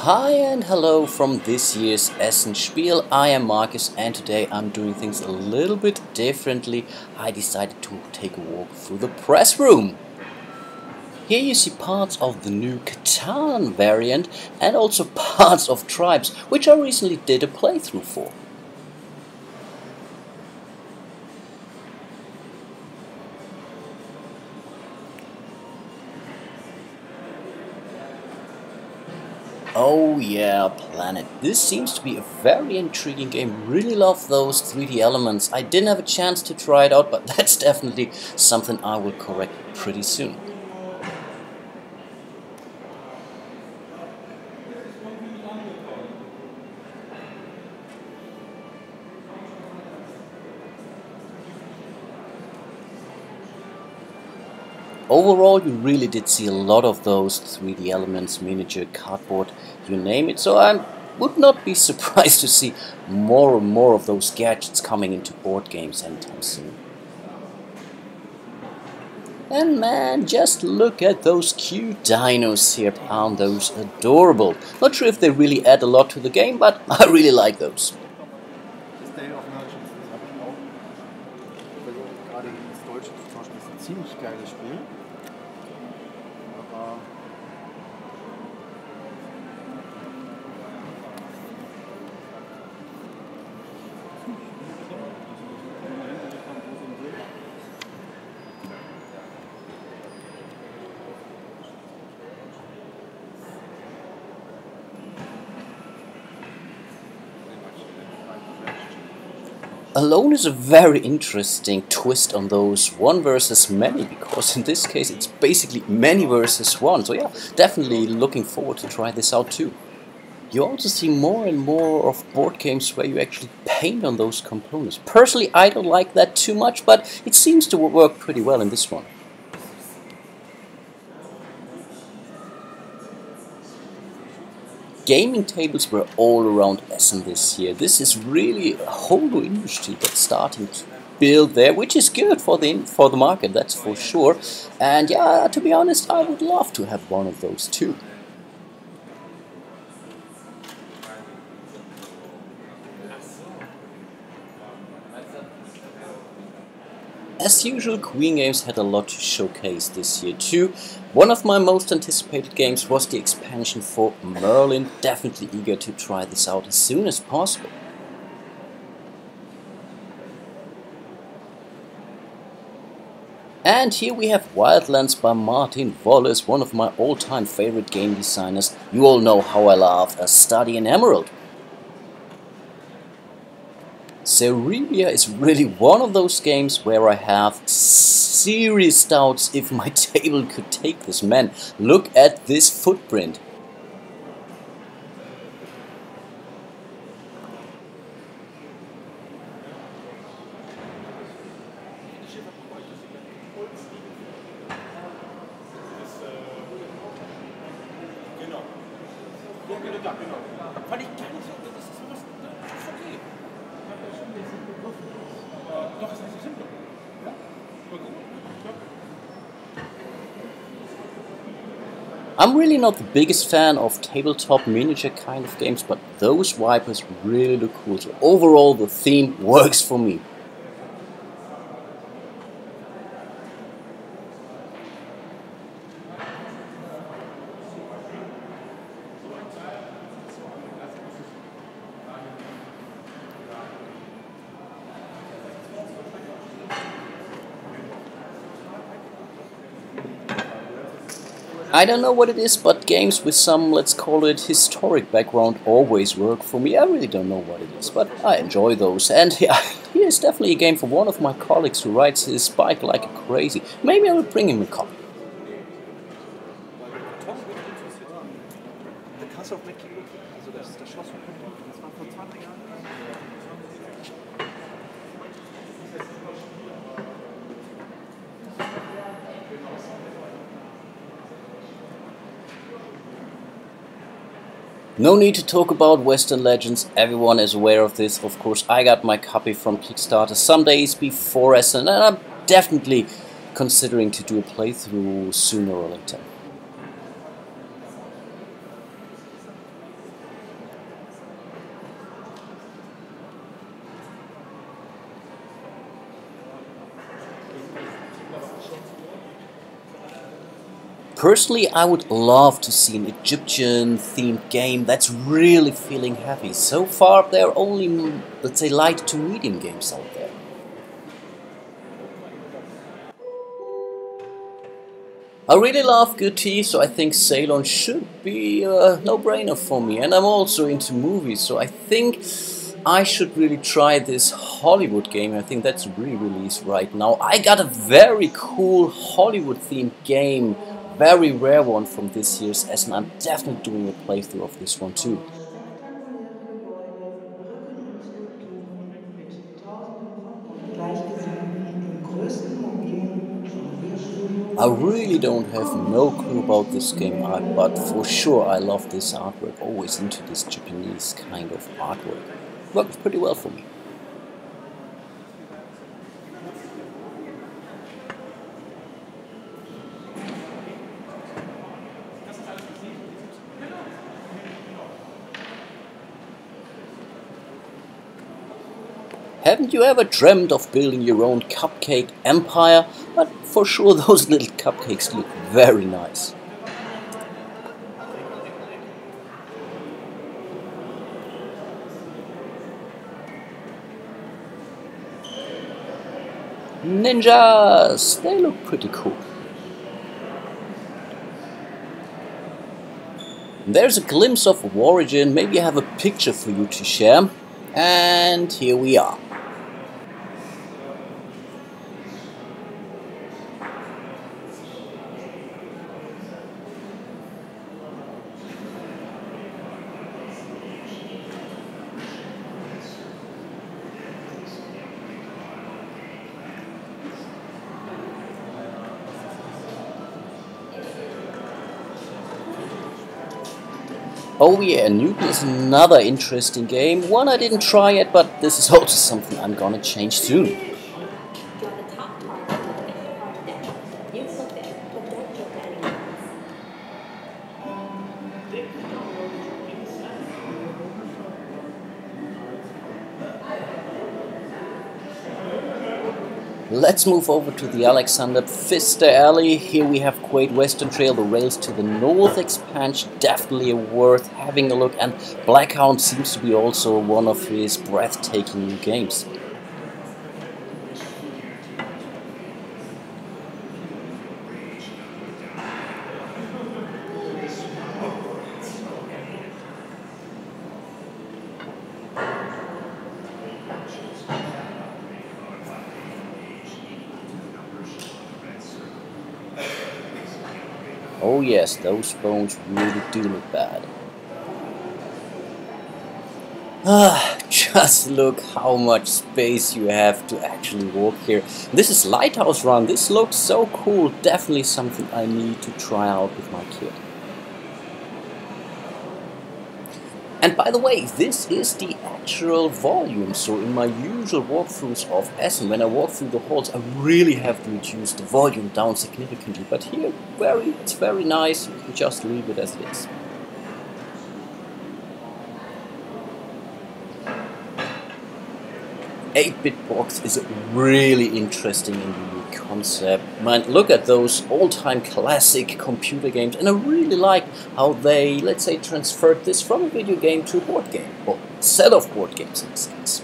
Hi and hello from this year's Essen Spiel. I am Marcus and today I'm doing things a little bit differently. I decided to take a walk through the press room. Here you see parts of the new Catan variant and also parts of Tribes, which I recently did a playthrough for. Oh yeah, Planet. This seems to be a very intriguing game. Really love those 3D elements. I didn't have a chance to try it out, but that's definitely something I will correct pretty soon. Overall, you really did see a lot of those 3D elements, miniature, cardboard, you name it, so I would not be surprised to see more and more of those gadgets coming into board games anytime soon. And man, just look at those cute dinos here, aren't those adorable? Not sure if they really add a lot to the game, but I really like those. Gerade ins Deutsche zu tauschen, ist ein ziemlich geiles Spiel. Aber Alone is a very interesting twist on those one versus many, because in this case it's basically many versus one. So yeah, definitely looking forward to try this out too. You also see more and more of board games where you actually paint on those components. Personally, I don't like that too much, but it seems to work pretty well in this one. Gaming tables were all around Essen this year. This is really a whole new industry that's starting to build there, which is good for the market, that's for sure. And yeah, to be honest, I would love to have one of those too. As usual, Queen Games had a lot to showcase this year too. One of my most anticipated games was the expansion for Merlin. Definitely eager to try this out as soon as possible. And here we have Wildlands by Martin Wallace, one of my all-time favorite game designers. You all know how I love A Study in Emerald. Cerebria is really one of those games where I have serious doubts if my table could take this. Man, look at this footprint. I'm really not the biggest fan of tabletop miniature kind of games, but those Vipers really look cool. So overall, the theme works for me. I don't know what it is, but games with some, let's call it, historic background always work for me. I really don't know what it is, but I enjoy those. And yeah, here's definitely a game for one of my colleagues who rides his bike like crazy. Maybe I will bring him a copy. No need to talk about Western Legends, everyone is aware of this. Of course, I got my copy from Kickstarter some days before Essen, and I'm definitely considering to do a playthrough sooner or later. Personally, I would love to see an Egyptian-themed game that's really feeling heavy. So far, there are only, let's say, light to medium games out there. I really love good tea, so I think Ceylon should be a no-brainer for me. And I'm also into movies, so I think I should really try this Hollywood game. I think that's re-released right now. I got a very cool Hollywood-themed game, very rare one from this year's Essen. I'm definitely doing a playthrough of this one too. Spektakuläre Gebäude, Brücken und Skulpturen mit Tausenden von bunt Gleichgesinnten im größten mobilen Jonglierstudio I der really Welt. don't have no clue about this game art, but for sure I love this artwork. Always into this Japanese kind of artwork. Works pretty well for me. Haven't you ever dreamt of building your own cupcake empire? But for sure those little cupcakes look very nice. Ninjas! They look pretty cool. There's a glimpse of Origin. Maybe I have a picture for you to share. And here we are. Oh yeah, Newton is another interesting game. One I didn't try yet, but this is also something I'm gonna change soon. Let's move over to the Alexander Pfister alley. Here we have Great Western Trail, the Rails to the North expansion, definitely worth having a look, and Blackhound seems to be also one of his breathtaking new games. Oh yes, those bones really do look bad. Just look how much space you have to actually walk here. This is Lighthouse Run. This looks so cool. Definitely something I need to try out with my kid. And by the way, this is the actual volume, so in my usual walkthroughs of Essen, when I walk through the halls, I really have to reduce the volume down significantly, but here it's very nice, you can just leave it as it is. Eight-bit box is a really interesting and unique concept. Man, look at those all-time classic computer games, and I really like how they, let's say, transferred this from a video game to a board game, or a set of board games in this case.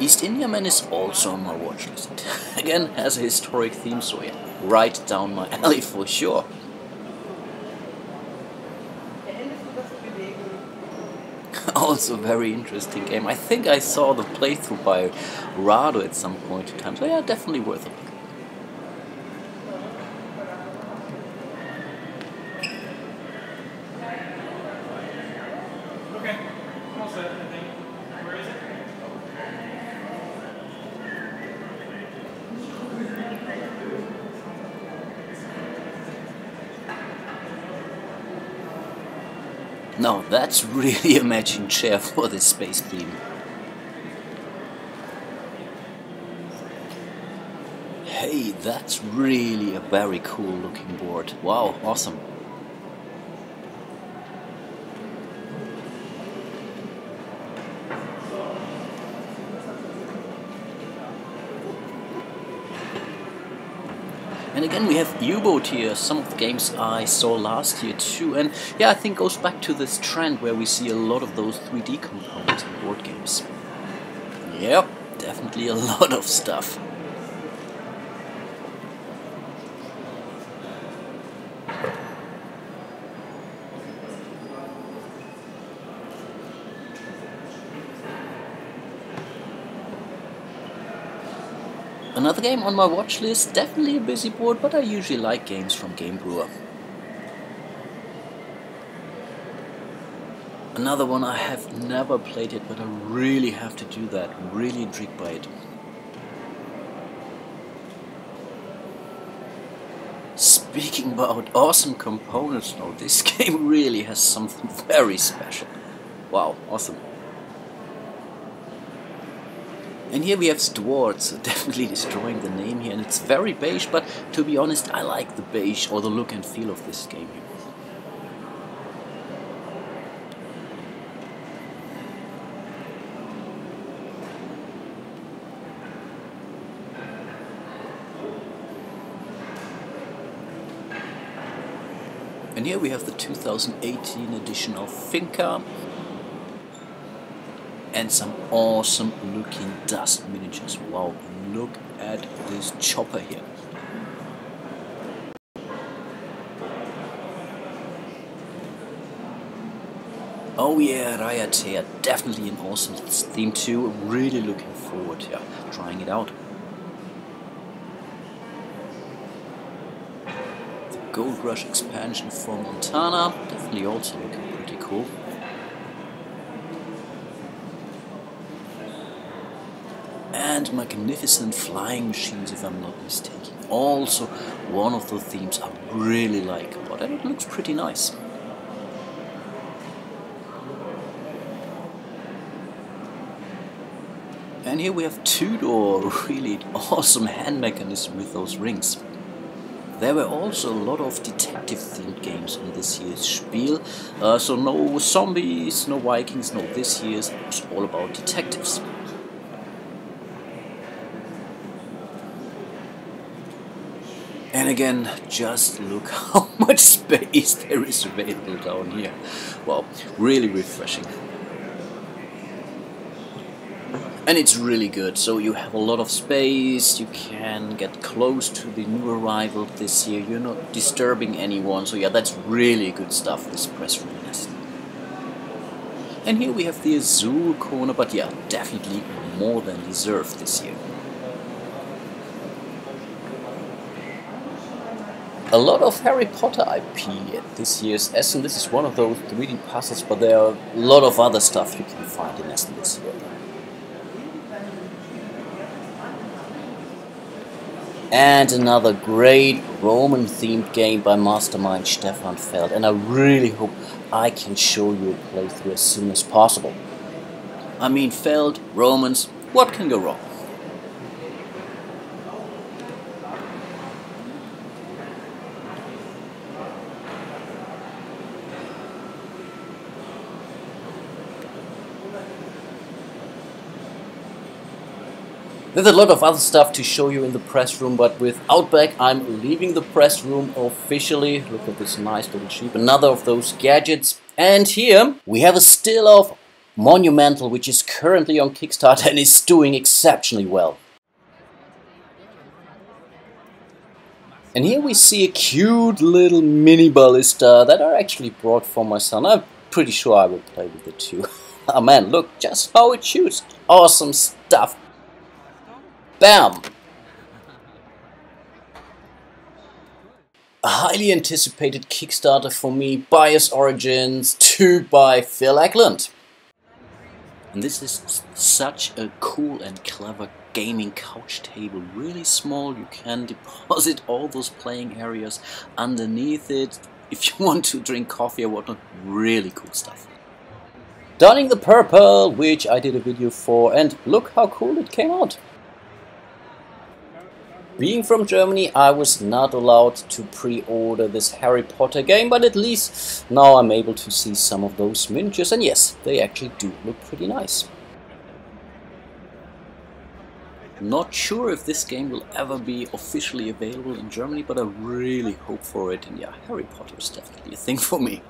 East Indiaman is also on my watch list. Again, has a historic theme, so yeah, right down my alley for sure. Also very interesting game. I think I saw the playthrough by Rado at some point in time, so yeah, definitely worth a look. Okay, all set, I think. Where is it? Now that's really a matching chair for this space beam. Hey, that's really a very cool looking board. Wow, awesome. And again we have U-Boat here, some of the games I saw last year too, and yeah, I think goes back to this trend where we see a lot of those 3D components in board games. Yep, definitely a lot of stuff. Another game on my watch list, definitely a busy board, but I usually like games from Game Brewer. Another one I have never played it, but I really have to do that, I'm really intrigued by it. Speaking about awesome components now, this game really has something very special. Wow, awesome. And here we have Stuart, so definitely destroying the name here, and it's very beige, but to be honest, I like the beige or the look and feel of this game here. And here we have the 2018 edition of Finca. And some awesome looking dust miniatures. Wow, look at this chopper here. Oh yeah, Raya, definitely an awesome theme too. I'm really looking forward to trying it out. The Gold Rush expansion for Montana, definitely also looking pretty cool. And magnificent flying machines, if I'm not mistaken. Also one of the themes I really like about it, and it looks pretty nice. And here we have Tudor, really awesome hand mechanism with those rings. There were also a lot of detective themed games in this year's Spiel, so no zombies, no Vikings, no, this year's was all about detectives. And again, just look how much space there is available down here. Wow, really refreshing. And it's really good, so you have a lot of space, you can get close to the new arrival this year, you're not disturbing anyone, so yeah, that's really good stuff, this press release. And here we have the Azul corner, but yeah, definitely more than deserved this year. A lot of Harry Potter IP at this year's Essen. This is one of those 3D puzzles, but there are a lot of other stuff you can find in Essen this year. And another great Roman-themed game by Mastermind Stefan Feld, and I really hope I can show you a playthrough as soon as possible. I mean, Feld, Romans, what can go wrong? There's a lot of other stuff to show you in the press room, but with Outback I'm leaving the press room officially. Look at this nice little sheep, another of those gadgets. And here we have a still of Monumental, which is currently on Kickstarter and is doing exceptionally well. And here we see a cute little mini ballista that I actually brought for my son. I'm pretty sure I will play with it too. Oh man, look just how it shoots. Awesome stuff. Bam! A highly anticipated Kickstarter for me, Bias Origins 2 by Phil Eklund. And this is such a cool and clever gaming couch table, really small, you can deposit all those playing areas underneath it if you want to drink coffee or whatnot, really cool stuff. Donning the Purple, which I did a video for, and look how cool it came out. Being from Germany, I was not allowed to pre-order this Harry Potter game, but at least now I'm able to see some of those miniatures, and yes, they actually do look pretty nice. Not sure if this game will ever be officially available in Germany, but I really hope for it, and yeah, Harry Potter is definitely a thing for me.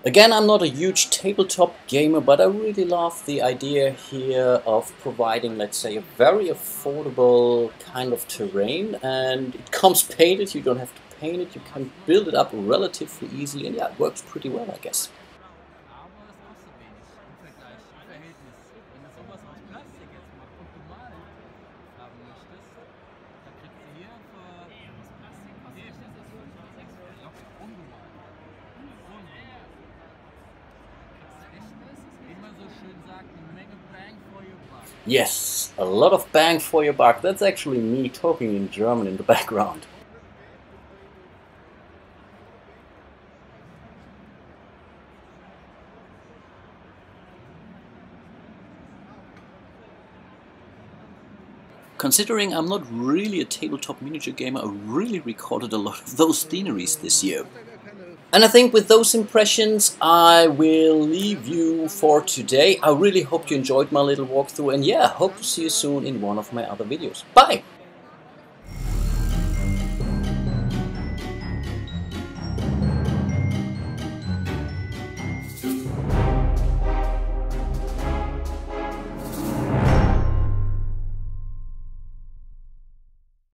Again, I'm not a huge tabletop gamer, but I really love the idea here of providing, let's say, a very affordable kind of terrain, and it comes painted, you don't have to paint it, you can build it up relatively easily, and yeah, it works pretty well, I guess. Yes, a lot of bang for your buck. That's actually me talking in German in the background. Considering I'm not really a tabletop miniature gamer, I really recorded a lot of those sceneries this year. And I think with those impressions, I will leave you for today. I really hope you enjoyed my little walkthrough, and yeah, hope to see you soon in one of my other videos. Bye!